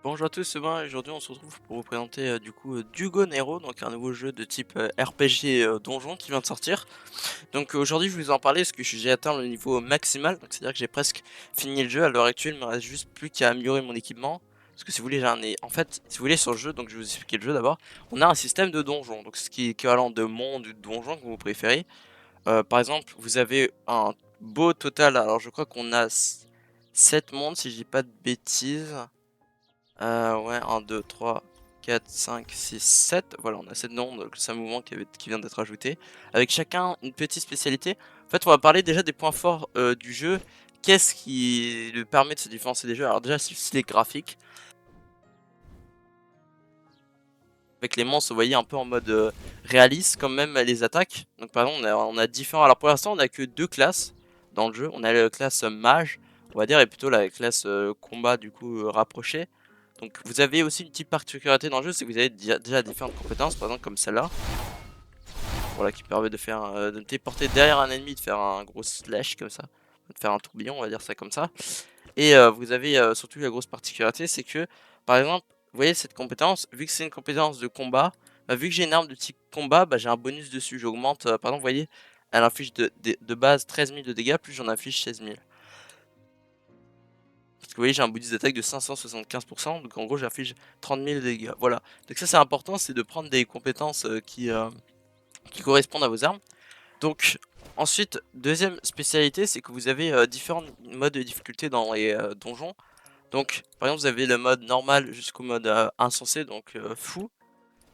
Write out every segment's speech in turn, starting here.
Bonjour à tous, c'est Ben, et aujourd'hui on se retrouve pour vous présenter Dugo Nero, donc un nouveau jeu de type RPG donjon qui vient de sortir. Donc aujourd'hui je vais vous en parler parce que j'ai atteint le niveau maximal, donc c'est à dire que j'ai presque fini le jeu. À l'heure actuelle il me reste juste plus qu'à améliorer mon équipement. Parce que si vous voulez, en fait, si vous voulez sur le jeu, donc je vais vous expliquer le jeu d'abord, on a un système de donjon, donc ce qui est équivalent de monde ou de donjon que vous préférez. Par exemple, vous avez un beau total, alors je crois qu'on a 7 mondes si je dis pas de bêtises. Ouais, 1, 2, 3, 4, 5, 6, 7. Voilà, on a 7 noms, donc c'est un mouvement qui vient d'être ajouté. Avec chacun une petite spécialité. En fait, on va parler déjà des points forts du jeu. Qu'est-ce qui lui permet de se différencier des jeux? Alors déjà, c'est le style graphique. Avec les monstres, vous voyez, un peu en mode réaliste, quand même les attaques. Donc par exemple, on a différents... Alors pour l'instant, on a que deux classes dans le jeu. On a la classe mage, on va dire, et plutôt la classe combat, du coup, rapproché. Donc vous avez aussi une petite particularité dans le jeu, c'est que vous avez déjà différentes compétences, par exemple comme celle-là, voilà, qui permet de faire de téléporter derrière un ennemi, de faire un gros slash comme ça, de faire un tourbillon, on va dire ça comme ça. Et vous avez surtout la grosse particularité, c'est que par exemple, vous voyez cette compétence, vu que c'est une compétence de combat, vu que j'ai une arme de type combat, bah, j'ai un bonus dessus, j'augmente, par exemple, vous voyez, elle affiche de base 13 000 de dégâts, plus j'en affiche 16 000. Parce que vous voyez, j'ai un bonus d'attaque de 575%, donc en gros j'affiche 30 000 de dégâts. Voilà. Donc ça c'est important, c'est de prendre des compétences qui correspondent à vos armes. Donc ensuite, deuxième spécialité, c'est que vous avez différents modes de difficulté dans les donjons. Donc par exemple vous avez le mode normal jusqu'au mode insensé, donc fou.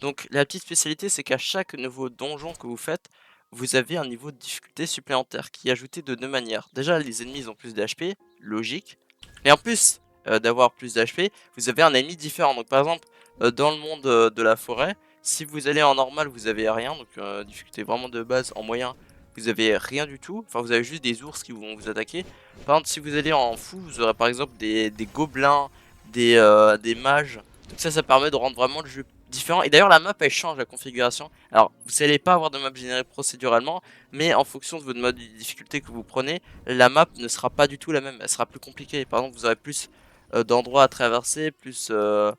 Donc la petite spécialité c'est qu'à chaque nouveau donjon que vous faites, vous avez un niveau de difficulté supplémentaire qui est ajouté de deux manières. Déjà les ennemis ils ont plus d'HP, logique. Et en plus d'avoir plus d'HP, vous avez un ennemi différent. Donc par exemple, dans le monde de la forêt, si vous allez en normal, vous avez rien. Donc difficulté vraiment de base, en moyen, vous avez rien du tout. Enfin, vous avez juste des ours qui vont vous attaquer. Par exemple, si vous allez en fou, vous aurez par exemple des gobelins, des mages. Donc ça permet de rendre vraiment le jeu différent. Et d'ailleurs, la map, elle change la configuration. Alors, vous n'allez pas avoir de map générée procéduralement, mais en fonction de votre mode de difficulté que vous prenez, la map ne sera pas du tout la même, elle sera plus compliquée. Par exemple, vous aurez plus d'endroits à traverser, plus de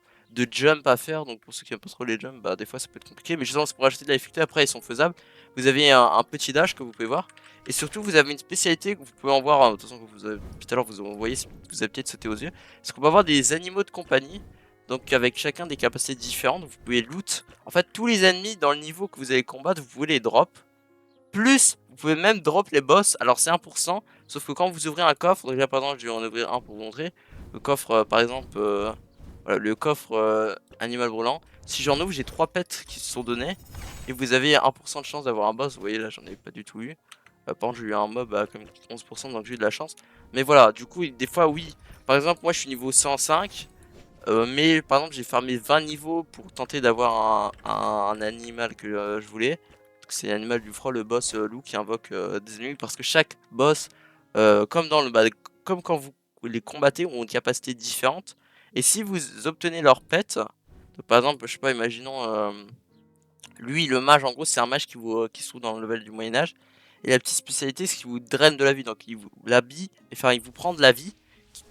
jump à faire. Donc pour ceux qui n'aiment pas trop les jumps, bah des fois ça peut être compliqué. Mais justement, c'est pour ajouter de la difficulté. Après, ils sont faisables. Vous avez un petit dash que vous pouvez voir. Et surtout, vous avez une spécialité que vous pouvez en voir. De toute façon, que vous avez, tout à l'heure, vous voyez, vous avez peut-être sauté aux yeux. C'est qu'on peut avoir des animaux de compagnie. Donc avec chacun des capacités différentes. Vous pouvez loot. En fait, tous les ennemis dans le niveau que vous allez combattre, vous pouvez les drop. Plus, vous pouvez même drop les boss. Alors c'est 1%, sauf que quand vous ouvrez un coffre, déjà par exemple je vais en ouvrir un pour vous montrer. Le coffre par exemple, voilà, le coffre animal brûlant. Si j'en ouvre, j'ai 3 pets qui se sont donnés. Et vous avez 1% de chance d'avoir un boss. Vous voyez là, j'en ai pas du tout eu. Par contre, j'ai eu un mob à comme 11%, donc j'ai eu de la chance. Mais voilà, du coup, des fois, oui. Par exemple, moi je suis niveau 105. Mais par exemple, j'ai farmé 20 niveaux pour tenter d'avoir un animal que je voulais. C'est l'animal du froid, le boss loup qui invoque des ennemis. Parce que chaque boss, comme dans le bah, comme quand vous les combattez, ont une capacité différente. Et si vous obtenez leur pet, donc, par exemple, je sais pas, imaginons lui, le mage, en gros, c'est un mage qui se trouve dans le level du Moyen-Âge. Et la petite spécialité, c'est qu'il vous draine de la vie. Donc, il vous l'habille, enfin, il vous prend de la vie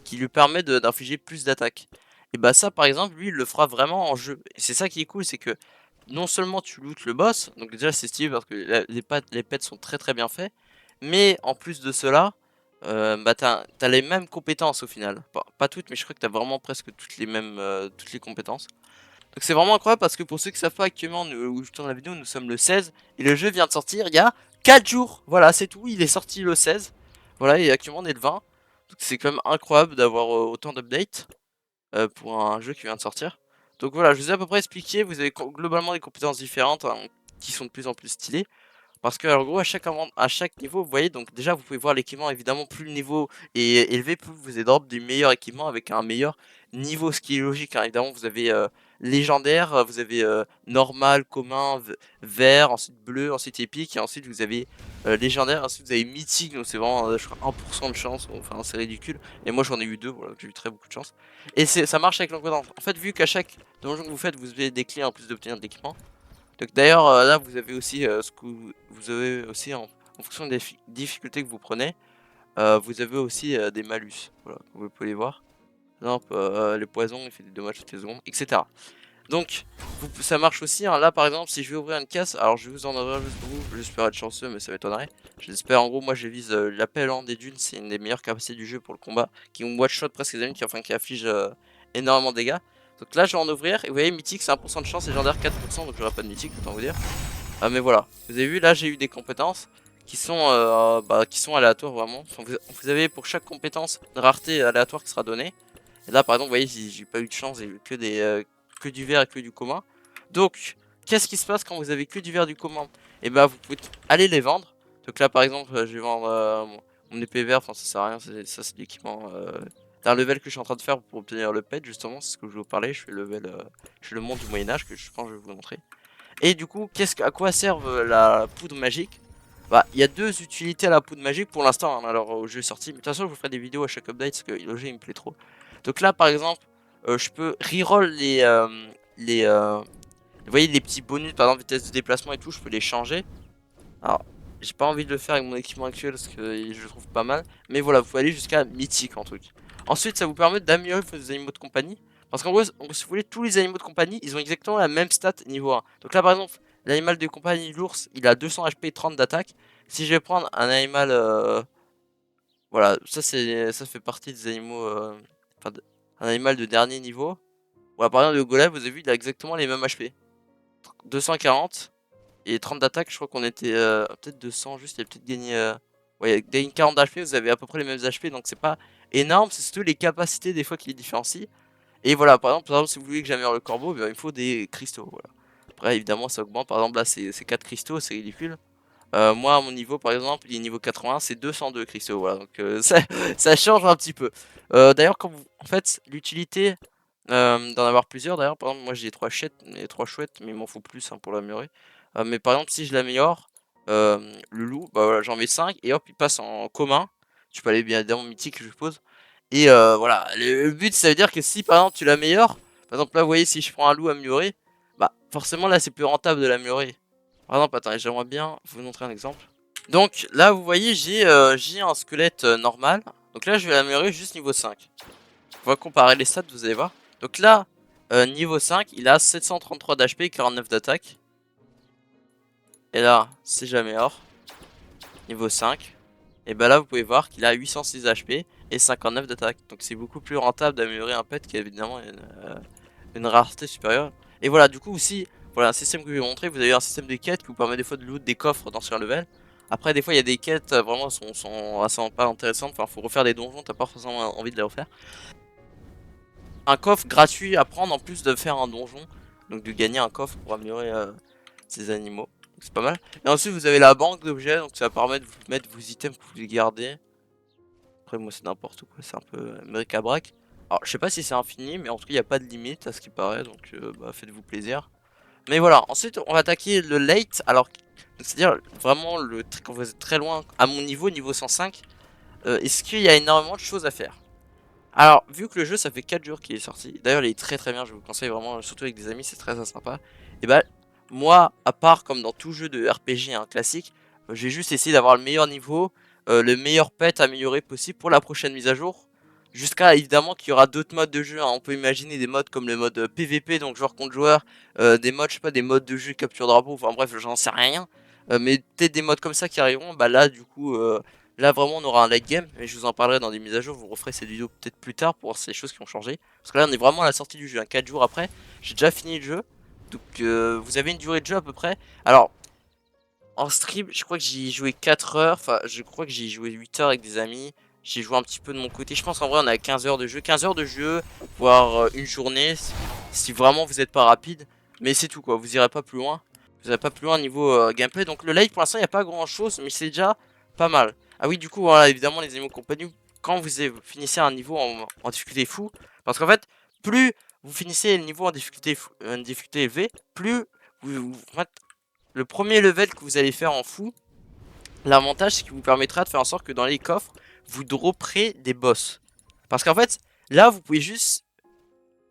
qui lui permet d'infliger plus d'attaques. Et bah, ça, par exemple, lui, il le fera vraiment en jeu. Et c'est ça qui est cool, c'est que non seulement tu lootes le boss, donc déjà, c'est stylé parce que les pets sont très très bien faits. Mais en plus de cela, bah, t'as les mêmes compétences au final. Pas toutes, mais je crois que t'as vraiment presque toutes les compétences. Donc c'est vraiment incroyable parce que pour ceux qui savent pas actuellement où je tourne la vidéo, nous sommes le 16 et le jeu vient de sortir il y a 4 jours. Voilà, c'est tout, il est sorti le 16. Voilà, et actuellement on est le 20. Donc c'est quand même incroyable d'avoir autant d'updates pour un jeu qui vient de sortir. Donc voilà, je vous ai à peu près expliqué, vous avez globalement des compétences différentes hein, qui sont de plus en plus stylées. Parce que en gros à chaque niveau vous voyez donc déjà vous pouvez voir l'équipement évidemment plus le niveau est élevé plus vous avez drop du meilleur équipement avec un meilleur niveau ce qui est logique hein. Évidemment vous avez légendaire, vous avez normal, commun, vert, ensuite bleu, ensuite épique et ensuite vous avez légendaire, ensuite vous avez mythique donc c'est vraiment je crois 1% de chance, enfin c'est ridicule et moi j'en ai eu deux voilà j'ai eu très beaucoup de chance et ça marche avec l'encodage. En fait vu qu'à chaque donjon que vous faites vous avez des clés en plus d'obtenir de l'équipement donc d'ailleurs, là, vous avez aussi ce que vous avez aussi en fonction des difficultés que vous prenez, vous avez aussi des malus. Voilà, comme vous pouvez les voir. Par exemple, les poisons, il fait des dommages toutes les secondes, etc. Donc, ça marche aussi, hein. Là par exemple, si je vais ouvrir une caisse, alors je vais vous en ouvrir juste pour vous, j'espère être chanceux, mais ça m'étonnerait. J'espère, en gros, moi je vise l'appel des dunes, c'est une des meilleures capacités du jeu pour le combat, qui ont one-shot presque les ennemis, qui afflige énormément de dégâts. Donc là je vais en ouvrir, et vous voyez, mythique c'est 1% de chance, légendaire 4%, donc j'aurai pas de mythique, autant vous dire. Mais voilà, vous avez vu, là j'ai eu des compétences qui sont aléatoires vraiment. Enfin, vous avez pour chaque compétence une rareté aléatoire qui sera donnée. Et là par exemple, vous voyez, j'ai pas eu de chance, j'ai eu que du vert et que du commun. Donc, qu'est-ce qui se passe quand vous avez que du vert et du commun? Et bah vous pouvez aller les vendre. Donc là par exemple, je vais vendre mon épée vert, enfin ça sert à rien, ça c'est l'équipement. C'est un level que je suis en train de faire pour obtenir le pet justement, c'est ce que je vais vous parler, je fais le level, je fais le monde du Moyen-Âge que je pense que je vais vous montrer. Et du coup, à quoi sert la poudre magique? Bah, il y a deux utilités à la poudre magique pour l'instant, hein, alors au jeu est sorti. Mais de toute façon, je vous ferai des vidéos à chaque update parce que le jeu il me plaît trop. Donc là, par exemple, je peux reroll les vous voyez les petits bonus, par exemple vitesse de déplacement et tout, je peux les changer. Alors, j'ai pas envie de le faire avec mon équipement actuel parce que je le trouve pas mal. Mais voilà, vous pouvez aller jusqu'à mythique en truc. Ensuite, ça vous permet d'améliorer vos animaux de compagnie. Parce qu'en gros, si vous voulez, tous les animaux de compagnie, ils ont exactement la même stat niveau 1. Donc là, par exemple, l'animal de compagnie, l'ours, il a 200 HP et 30 d'attaque. Si je vais prendre un animal... voilà, ça fait partie des animaux... enfin, un animal de dernier niveau. Voilà, par exemple, le golem, vous avez vu, il a exactement les mêmes HP. 240 et 30 d'attaque, je crois qu'on était peut-être 200 juste, il a peut-être gagné... ouais, il gagne 40 d'HP, vous avez à peu près les mêmes HP, donc c'est pas énorme, c'est surtout les capacités des fois qui les différencient. Et voilà, par exemple, si vous voulez que j'améliore le corbeau, il me faut des cristaux, voilà. Après, évidemment, ça augmente, par exemple, là, c'est 4 cristaux, c'est ridicule. Moi, à mon niveau, par exemple, il est niveau 80, c'est 202 cristaux, voilà, donc ça change un petit peu. D'ailleurs, en fait, l'utilité d'en avoir plusieurs, d'ailleurs, par exemple, moi j'ai 3 chouettes, mais il m'en faut plus hein, pour l'améliorer. Mais par exemple, si je l'améliore, le loup, bah voilà, j'en mets 5 et hop, il passe en commun. Tu peux aller bien évidemment mythique, je suppose. Et voilà, le but, ça veut dire que si par exemple tu l'améliores, par exemple là, vous voyez, si je prends un loup amélioré, bah forcément là, c'est plus rentable de l'améliorer. Par exemple, attendez, j'aimerais bien vous montrer un exemple. Donc là, vous voyez, j'ai un squelette normal. Donc là, je vais l'améliorer juste niveau 5. On va comparer les stats, vous allez voir. Donc là, niveau 5, il a 733 d'HP et 49 d'attaque. Et là, si j'améliore, niveau 5, et bah là, vous pouvez voir qu'il a 806 HP et 59 d'attaque. Donc c'est beaucoup plus rentable d'améliorer un pet qui a évidemment une rareté supérieure. Et voilà, du coup aussi, voilà un système que je vais vous montrer. Vous avez un système de quêtes qui vous permet des fois de loot des coffres dans ce level. Après, des fois, il y a des quêtes vraiment sont assez pas intéressantes. Enfin, faut refaire des donjons, t'as pas forcément envie de les refaire. Un coffre gratuit à prendre en plus de faire un donjon. Donc de gagner un coffre pour améliorer ses animaux. C'est pas mal. Et ensuite vous avez la banque d'objets. Donc ça permet de vous mettre vos items que vous voulez garder. Après moi c'est n'importe quoi. C'est un peu bric-à-brac. Alors je sais pas si c'est infini. Mais en tout cas il n'y a pas de limite à ce qui paraît. Donc bah, faites-vous plaisir. Mais voilà. Ensuite on va attaquer le late. Alors c'est à dire vraiment quand vous êtes très loin. À mon niveau 105. Est-ce qu'il y a énormément de choses à faire? Alors, vu que le jeu ça fait 4 jours qu'il est sorti, d'ailleurs il est très très bien, je vous conseille vraiment, surtout avec des amis, c'est très sympa. Et bah, moi, à part comme dans tout jeu de RPG classique, j'ai juste essayé d'avoir le meilleur niveau, le meilleur pet amélioré possible pour la prochaine mise à jour. Jusqu'à évidemment qu'il y aura d'autres modes de jeu, hein. On peut imaginer des modes comme le mode PVP, donc joueur contre joueur, des modes, je sais pas, des modes de jeu capture drapeau, enfin bref, j'en sais rien. Mais peut-être des modes comme ça qui arriveront, bah là du coup. Là vraiment on aura un late game, mais je vous en parlerai dans des mises à jour, vous referez cette vidéo peut-être plus tard pour voir ces choses qui ont changé. Parce que là on est vraiment à la sortie du jeu, hein, 4 jours après, j'ai déjà fini le jeu. Donc vous avez une durée de jeu à peu près. Alors en stream je crois que j'y ai joué 4 heures, enfin je crois que j'y ai joué 8 heures avec des amis. J'ai joué un petit peu de mon côté, je pense qu'en vrai on a 15 heures de jeu. 15 heures de jeu, voire une journée, si vraiment vous n'êtes pas rapide. Mais c'est tout quoi, vous irez pas plus loin. Vous n'irez pas plus loin niveau gameplay. Donc le late pour l'instant il n'y a pas grand chose, mais c'est déjà pas mal. Ah oui, du coup, voilà, évidemment, les animaux compagnie, quand finissez un niveau en difficulté fou, parce qu'en fait, plus vous finissez le niveau en difficulté élevée, plus en fait, le premier level que vous allez faire en fou, l'avantage c'est qu'il vous permettra de faire en sorte que dans les coffres, vous dropperez des boss. Parce qu'en fait, là, vous pouvez juste,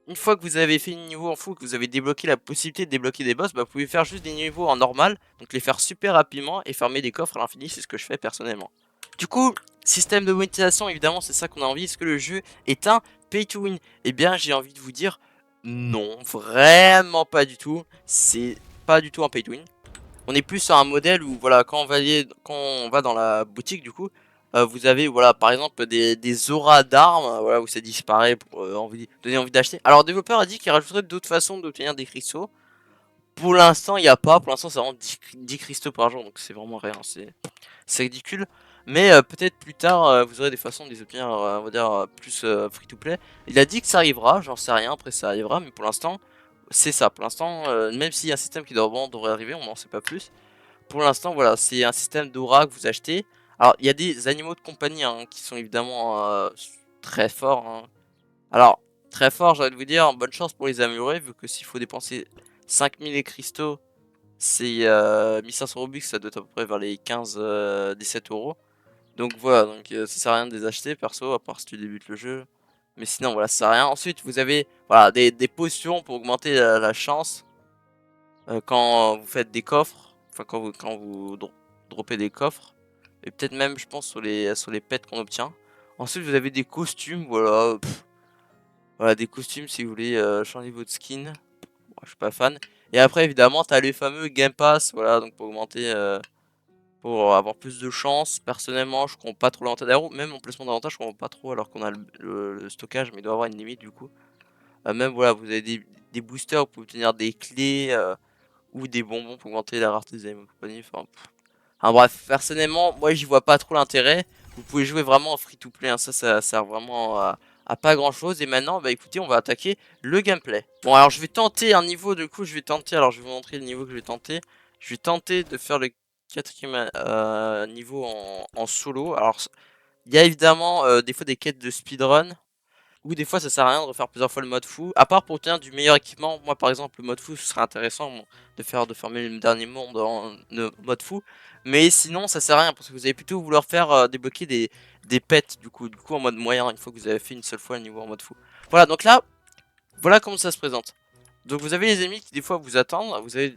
une fois que vous avez fait un niveau en fou, que vous avez débloqué la possibilité de débloquer des boss, bah, vous pouvez faire juste des niveaux en normal, donc les faire super rapidement et fermer des coffres à l'infini, c'est ce que je fais personnellement. Du coup, système de monétisation, évidemment, c'est ça qu'on a envie. Est-ce que le jeu est un pay to win? Eh bien, j'ai envie de vous dire non, vraiment pas du tout. C'est pas du tout un pay to win. On est plus sur un modèle où voilà, quand on va dans la boutique du coup, vous avez voilà par exemple des auras d'armes, voilà où ça disparaît pour donner envie d'acheter. Alors le développeur a dit qu'il rajouterait d'autres façons d'obtenir des cristaux. Pour l'instant il n'y a pas, pour l'instant c'est vraiment 10 cristaux par jour donc c'est vraiment rien, c'est ridicule. Mais peut-être plus tard vous aurez des façons de les obtenir on va dire plus free to play. Il a dit que ça arrivera, j'en sais rien, après ça arrivera mais pour l'instant c'est ça. Pour l'instant même s'il y a un système qui devrait arriver, on n'en sait pas plus. Pour l'instant, voilà, c'est un système d'aura que vous achetez. Alors, il y a des animaux de compagnie hein, qui sont évidemment très forts. Hein. Alors, très forts, j'ai envie de vous dire, bonne chance pour les améliorer, vu que s'il faut dépenser 5000 cristaux, c'est 1500 Robux, ça doit être à peu près vers les 15-17 euros. Donc voilà, donc ça sert à rien de les acheter perso, à part si tu débutes le jeu. Mais sinon, voilà, ça sert à rien. Ensuite, vous avez voilà, des potions pour augmenter la chance quand vous faites des coffres, enfin quand vous droppez des coffres, et peut-être même je pense sur les pets qu'on obtient. Ensuite vous avez des costumes, voilà, voilà des costumes si vous voulez changer votre skin. Moi, je suis pas fan. Et après évidemment t'as les fameux Game Pass, voilà donc pour augmenter, pour avoir plus de chance. Personnellement je compte pas trop l'avantage, d'ailleurs même en placement d'avantage je compte pas trop alors qu'on a le stockage, mais il doit avoir une limite du coup. Même voilà vous avez des boosters pour obtenir des clés. Ou des bonbons pour augmenter la rareté des animaux de compagnie. Enfin, bref, personnellement, moi j'y vois pas trop l'intérêt. Vous pouvez jouer vraiment en free to play, hein. Ça sert vraiment à pas grand chose. Et maintenant, bah écoutez, on va attaquer le gameplay. Bon, alors je vais tenter un niveau, du coup, je vais tenter. Alors je vais vous montrer le niveau que je vais tenter. Je vais tenter de faire le quatrième niveau en solo. Alors, il y a évidemment des fois des quêtes de speedrun. Ou des fois ça sert à rien de refaire plusieurs fois le mode fou. À part pour obtenir du meilleur équipement. Moi par exemple le mode fou ce serait intéressant de fermer le dernier monde en mode fou. Mais sinon ça sert à rien parce que vous allez plutôt vouloir faire débloquer des pets du coup en mode moyen. Une fois que vous avez fait une seule fois le niveau en mode fou. Voilà donc là, voilà comment ça se présente. Donc vous avez les ennemis qui des fois vous attendent. Vous avez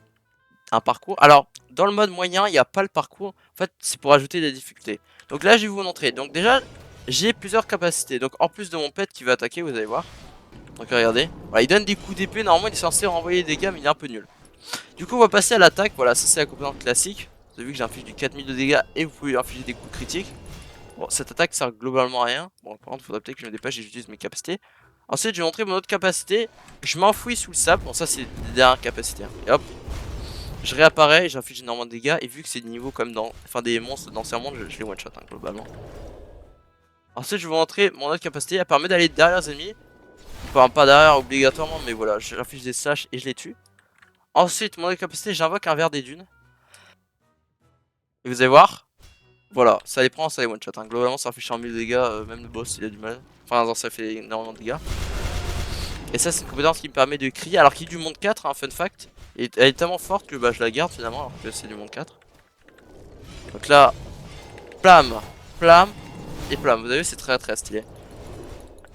un parcours. Alors dans le mode moyen il n'y a pas le parcours. En fait c'est pour ajouter des difficultés. Donc là je vais vous montrer. Donc déjà j'ai plusieurs capacités. Donc en plus de mon pet qui va attaquer, vous allez voir. Donc regardez. Voilà, il donne des coups d'épée. Normalement il est censé renvoyer des dégâts mais il est un peu nul. Du coup on va passer à l'attaque. Voilà, ça c'est la composante classique. Vous avez vu que j'inflige du 4000 de dégâts et vous pouvez infliger des coups critiques. Bon, cette attaque sert globalement à rien. Bon, par contre il faudrait peut-être que je me dépêche et j'utilise mes capacités. Ensuite je vais montrer mon autre capacité. Je m'enfouis sous le sable. Bon ça c'est les dernières capacités. Hein. Et hop. Je réapparais et j'inflige énormément de dégâts. Et vu que c'est des niveaux comme dans. Enfin des monstres d'ancien monde, je les one shot hein, globalement. Ensuite je vais vous montrer mon autre capacité. Elle permet d'aller derrière les ennemis. Enfin pas derrière obligatoirement mais voilà. J'inflige des slash et je les tue. Ensuite mon autre capacité j'invoque un ver des dunes. Et vous allez voir. Voilà. Ça les prend, ça les one shot. Hein. Globalement ça inflige 1000 dégâts. Même le boss il a du mal. Enfin non, ça fait énormément de dégâts. Et ça c'est une compétence qui me permet de crier. Alors qu'il est du monde 4 hein, fun fact. Et elle est tellement forte que bah, je la garde finalement alors que c'est du monde 4. Donc là. Plam. Plam. Et plam. Vous avez vu c'est très très stylé.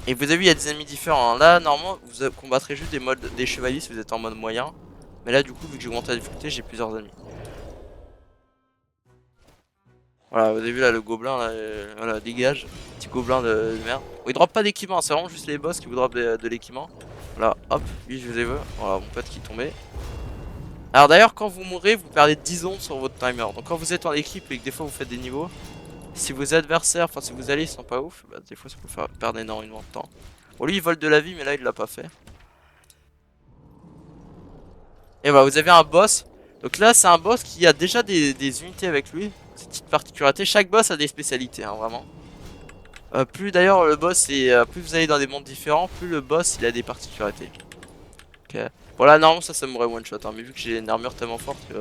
Et vous avez vu il y a des ennemis différents hein. Là normalement vous combattrez juste des chevaliers si vous êtes en mode moyen. Mais là du coup vu que j'ai augmenté la difficulté j'ai plusieurs ennemis. Voilà vous avez vu là le gobelin là, voilà dégage. Petit gobelin de merde. Bon, il drop pas d'équipement, c'est vraiment juste les boss qui vous drop de l'équipement. Voilà hop, lui je vous ai vu. Voilà mon pote qui est tombé. Alors d'ailleurs quand vous mourrez vous perdez 10 secondes sur votre timer. Donc quand vous êtes en équipe et que des fois vous faites des niveaux, si vos adversaires, enfin si vos alliés sont pas ouf, bah, des fois ça peut faire perdre énormément de temps. Bon lui il vole de la vie mais là il l'a pas fait. Et voilà vous avez un boss. Donc là c'est un boss qui a déjà des unités avec lui. C'est une petite particularité. Chaque boss a des spécialités hein, vraiment. Plus d'ailleurs le boss est, plus vous allez dans des mondes différents, plus le boss il a des particularités. Ok. Voilà normalement ça m'aurait one shot hein, mais vu que j'ai une armure tellement forte que...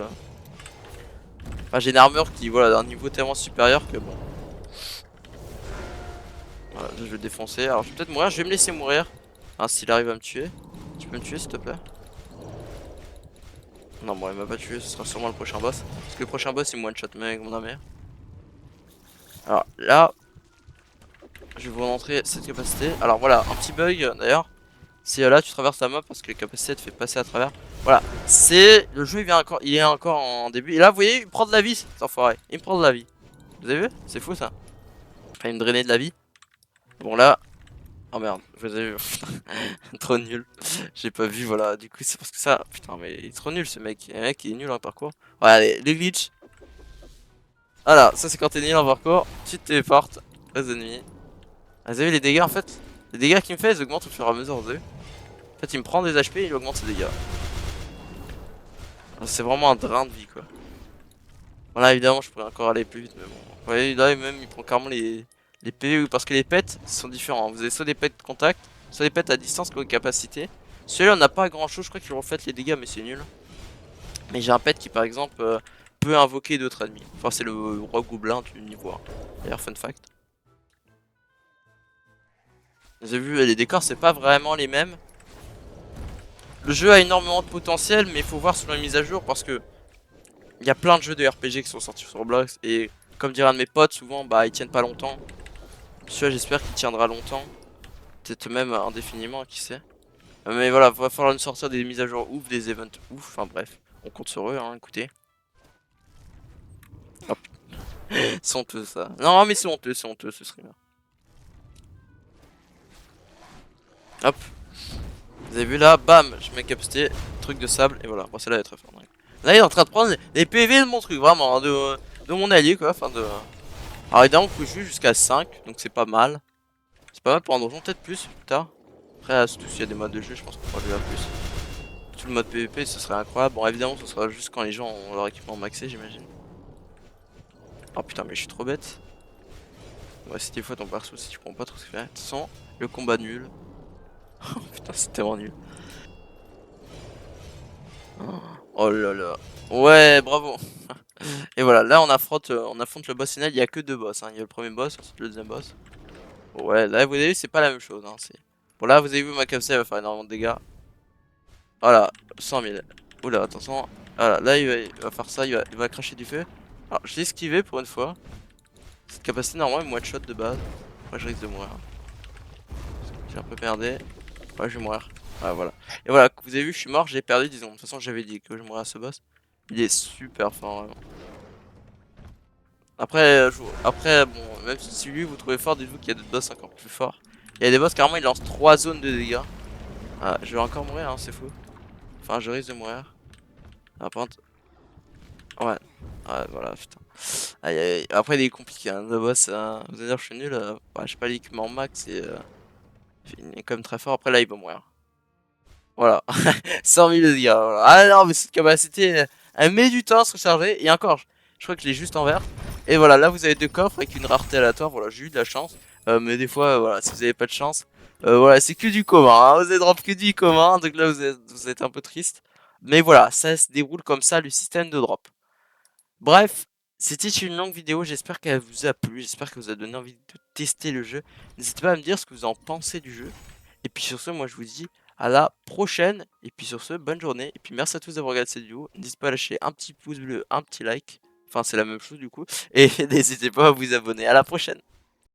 Enfin j'ai une armure qui voilà d'un niveau tellement supérieur que bon. Voilà, je vais le défoncer. Alors je vais peut-être mourir, je vais me laisser mourir. Hein, s'il arrive à me tuer. Tu peux me tuer s'il te plaît? Non bon il m'a pas tué, ce sera sûrement le prochain boss. Parce que le prochain boss il me one shot mec mon ami. Alors là, je vais vous montrer cette capacité. Alors voilà, un petit bug d'ailleurs. Si là tu traverses la map parce que les capacités te fait passer à travers. Voilà, c'est le jeu il est encore en début. Et là vous voyez il me prend de la vie cet enfoiré. Il me prend de la vie. Vous avez vu? C'est fou ça. Enfin il me drainait de la vie. Bon là, Oh merde, je vous ai vu. Trop nul. J'ai pas vu, voilà. Du coup, c'est parce que ça. Putain, mais il est trop nul ce mec. Le mec, il est nul en parcours. Ouais, allez, les glitch. Voilà, ça c'est quand t'es nul en parcours. Tu te téléportes aux ennemis. Ah, vous avez vu les dégâts en fait? Les dégâts qu'il me fait, ils augmentent au fur et à mesure, vous avez vu? En fait, il me prend des HP et il augmente ses dégâts. C'est vraiment un drain de vie quoi. Voilà, évidemment, je pourrais encore aller plus vite, mais bon. Vous voyez, là, même, il prend carrément les PV parce que les pets sont différents. Vous avez soit des pets de contact, soit des pets à distance qui ont une capacité. Celui-là, on n'a pas grand chose, je crois qu'il reflète les dégâts, mais c'est nul. Mais j'ai un pet qui, par exemple, peut invoquer d'autres ennemis. Enfin, c'est le roi gobelin du niveau 1. D'ailleurs, fun fact. Vous avez vu, les décors, c'est pas vraiment les mêmes. Le jeu a énormément de potentiel, mais il faut voir selon les mises à jour parce que il y a plein de jeux de RPG qui sont sortis sur Roblox. Et comme dirait un de mes potes, souvent, bah, ils tiennent pas longtemps. Celui-là, j'espère qu'il tiendra longtemps. Peut-être même indéfiniment, qui sait. Mais voilà, va falloir nous sortir des mises à jour ouf, des events ouf. Enfin bref, on compte sur eux, hein, écoutez. Hop. C'est honteux ça. Non, mais c'est honteux ce streamer. Hop. Vous avez vu là, bam, je mets capacité, truc de sable, et voilà. Bon, celle-là elle est très forte. Là, il est en train de prendre les PV de mon truc, vraiment, hein, de mon allié quoi. Enfin, de. Alors évidemment, vous pouvez jouer jusqu'à 5, donc c'est pas mal. C'est pas mal pour un donjon, peut-être plus tard. Après, surtout s'il y a des modes de jeu, je pense qu'on pourra jouer à plus. Tout le mode PVP, ce serait incroyable. Bon, évidemment, ce sera juste quand les gens ont leur équipement maxé, j'imagine. Oh putain, mais je suis trop bête. Ouais, si des fois ton perso, si tu comprends pas trop ce qu'il fait. De toute façon, le combat nul. Oh putain, c'est tellement nul. Oh là là. Ouais, bravo. Et voilà, là on affronte le boss final. Il y a que deux boss. Hein. Il y a le premier boss, ensuite le deuxième boss. Ouais, là vous avez vu, c'est pas la même chose. Hein. Bon, là vous avez vu, ma capsule elle va faire énormément de dégâts. Voilà, 100 000. Oula, attention. Voilà, là il va faire ça, il va cracher du feu. Alors, je l'ai esquivé pour une fois. Cette capacité, normalement, est one shot de base. Après, je risque de mourir. J'ai un peu perdu. Ouais, je vais mourir. Ouais, voilà. Et voilà, vous avez vu, je suis mort, j'ai perdu, disons. De toute façon, j'avais dit que je mourrais à ce boss. Il est super fort, vraiment. Après, après bon, même si lui vous trouvez fort, dites-vous qu'il y a d'autres boss encore plus forts. Il y a des boss, carrément, ils lancent 3 zones de dégâts. Ah, je vais encore mourir, hein, c'est fou. Enfin, je risque de mourir. Ah, par contre. Ouais. Ouais, voilà, putain. Aïe, aïe, aïe. Après, il est compliqué, hein, le boss. Vous allez dire, je suis nul. Ouais, j'ai pas l'équipement max et. Il est quand même très fort. Après, là, il va mourir. Voilà. 100 000 de dégâts. Voilà. Ah non, mais cette capacité, elle met du temps à se recharger. Et encore, je crois que je l'ai juste en vert. Et voilà, là vous avez deux coffres avec une rareté aléatoire. Voilà, j'ai eu de la chance. Mais des fois, voilà, si vous avez pas de chance, voilà, c'est que du commun. Hein. Vous avez drop que du commun. Donc là, vous êtes un peu triste. Mais voilà, ça se déroule comme ça le système de drop. Bref, c'était une longue vidéo. J'espère qu'elle vous a plu. J'espère que vous a donné envie de tester le jeu. N'hésitez pas à me dire ce que vous en pensez du jeu. Et puis sur ce, moi je vous dis à la prochaine. Et puis sur ce, bonne journée. Et puis merci à tous d'avoir regardé cette vidéo. N'hésitez pas à lâcher un petit pouce bleu, un petit like. Enfin, c'est la même chose du coup. Et n'hésitez pas à vous abonner. À la prochaine.